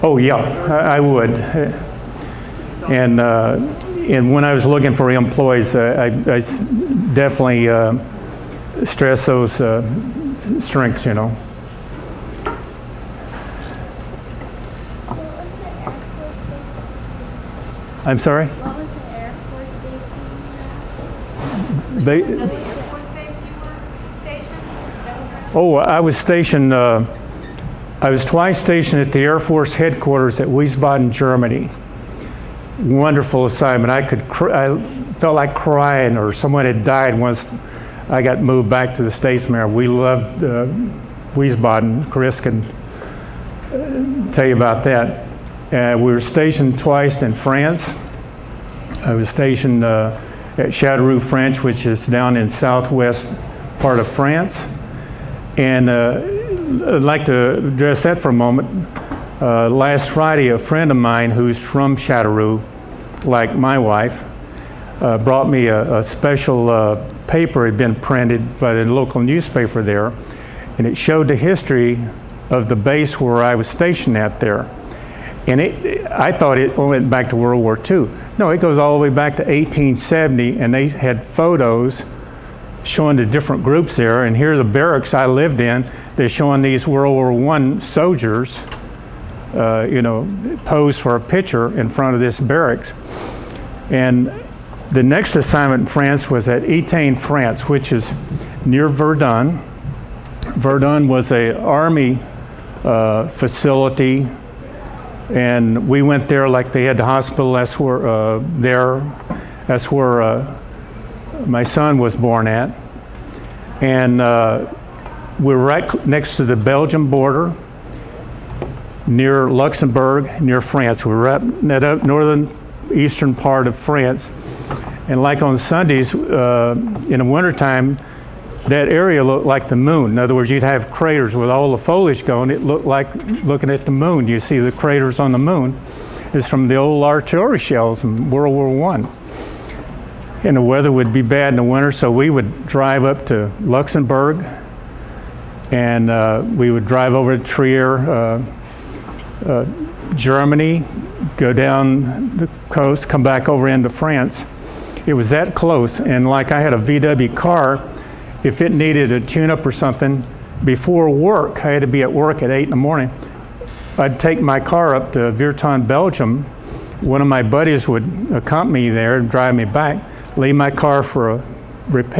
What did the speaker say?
Oh yeah, I would. And when I was looking for employees, I definitely stress those strengths, you know. I'm sorry? What was the Air Force base that you were at? They, Air Force base you were stationed? oh, I was stationed, I was twice stationed at the Air Force headquarters at Wiesbaden, Germany. Wonderful assignment. I felt like crying, or someone had died once I got moved back to the States. We loved Wiesbaden. Chris can tell you about that. We were stationed twice in France. I was stationed at Châteauroux, French, which is down in southwest part of France. And I'd like to address that for a moment. Last Friday, a friend of mine who's from Châteauroux, like my wife, brought me a special paper had been printed by the local newspaper there, and it showed the history of the base where I was stationed at there. And I thought it went back to World War II. No, it goes all the way back to 1870, and they had photos showing the different groups there. And here's the barracks I lived in. They're showing these World War I soldiers, you know, posed for a picture in front of this barracks. And the next assignment in France was at Étain, France, which is near Verdun. Verdun was an army facility, and we went there like they had the hospital. That's where that's where my son was born at. And we're right next to the Belgian border, near Luxembourg, near France. We were up in that northern eastern part of France. And like on Sundays, in the wintertime, that area looked like the moon. In other words, you'd have craters with all the foliage going. It looked like looking at the moon. You see the craters on the moon. It's from the old artillery shells in World War I. And the weather would be bad in the winter, so we would drive up to Luxembourg, and we would drive over to Trier, Germany, go down the coast, come back over into France. It was that close, and like I had a VW car, if it needed a tune-up or something, before work, I had to be at work at 8 in the morning, I'd take my car up to Virton, Belgium. One of my buddies would accompany me there and drive me back, leave my car for a repair.